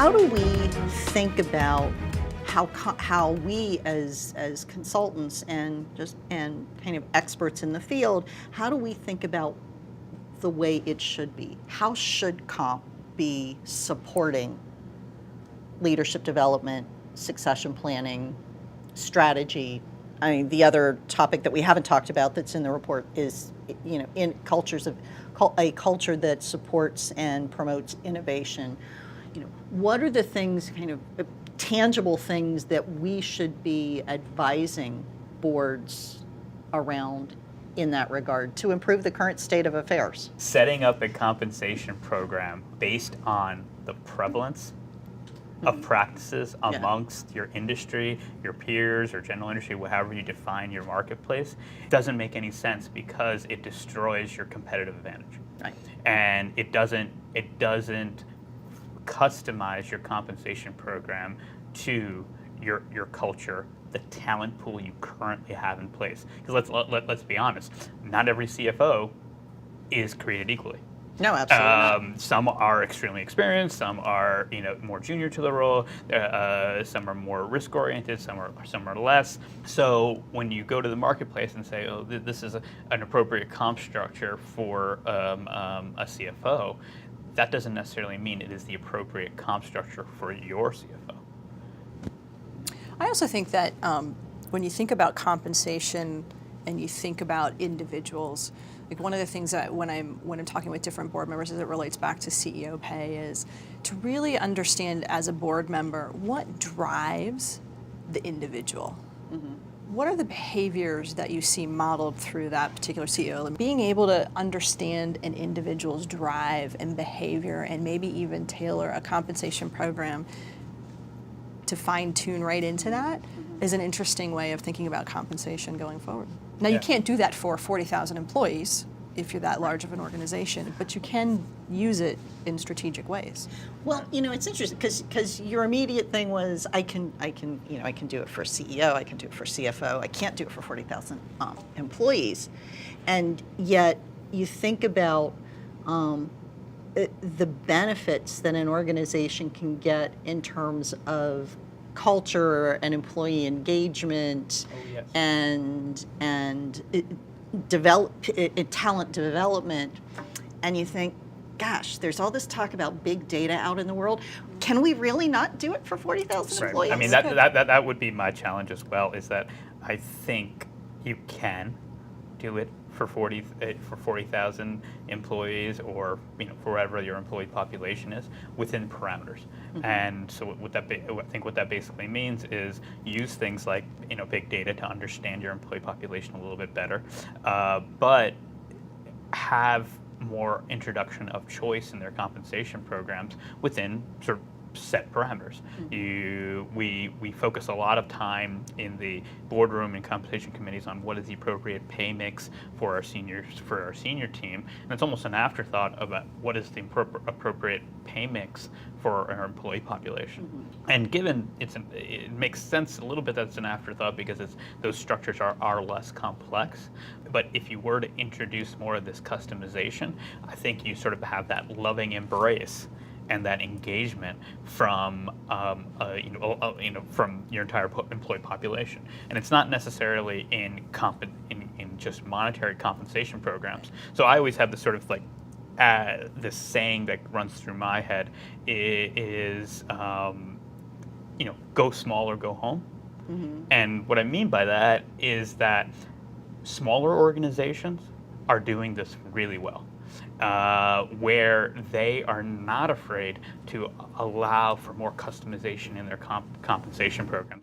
How do we think about how we as consultants and kind of experts in the field, how do we think about the way it should be? How should comp be supporting leadership development, succession planning, strategy? I mean, the other topic that we haven't talked about that's in the report is, in a culture that supports and promotes innovation. What are the things, kind of tangible things that we should be advising boards around in that regard to improve the current state of affairs? Setting up a compensation program based on the prevalence of practices amongst your industry, your peers, or general industry, however you define your marketplace, doesn't make any sense because it destroys your competitive advantage. Right. And it doesn't customize your compensation program to your culture, the talent pool you currently have in place. Because let's be honest, not every CFO is created equally. No, absolutely not. Some are extremely experienced. Some are more junior to the role. Some are more risk oriented. Some are less. So when you go to the marketplace and say, "Oh, this is an appropriate comp structure for a CFO," that doesn't necessarily mean it is the appropriate comp structure for your CFO. I also think that when you think about compensation and you think about individuals, like one of the things that when I'm talking with different board members as it relates back to CEO pay is to really understand as a board member what drives the individual. Mm-hmm. What are the behaviors that you see modeled through that particular CEO? And being able to understand an individual's drive and behavior and maybe even tailor a compensation program to fine-tune right into that is an interesting way of thinking about compensation going forward. Now, you can't do that for 40,000 employees if you're that large of an organization, but you can use it in strategic ways. Well, it's interesting because your immediate thing was I can do it for CEO, I can do it for CFO, I can't do it for 40,000 employees, and yet you think about the benefits that an organization can get in terms of culture and employee engagement. Oh, yes. and talent development, and you think, gosh, there's all this talk about big data out in the world. Can we really not do it for 40,000 employees? I mean, that would be my challenge as well, is that I think you can do it for 40,000 employees, or for whatever your employee population is, within parameters. Mm-hmm. And so I think what that basically means is use things like big data to understand your employee population a little bit better, but have more introduction of choice in their compensation programs within sort of set parameters. Mm-hmm. We focus a lot of time in the boardroom and compensation committees on what is the appropriate pay mix for our senior team, and it's almost an afterthought about what is the appropriate pay mix for our employee population. Mm-hmm. And given it makes sense a little bit that it's an afterthought because those structures are less complex. But if you were to introduce more of this customization, I think you sort of have that loving embrace and that engagement from from your entire employee population. And it's not necessarily in just monetary compensation programs. So I always have this sort of this saying that runs through my head is go small or go home. Mm-hmm. And what I mean by that is that smaller organizations are doing this really well. Where they are not afraid to allow for more customization in their compensation programs.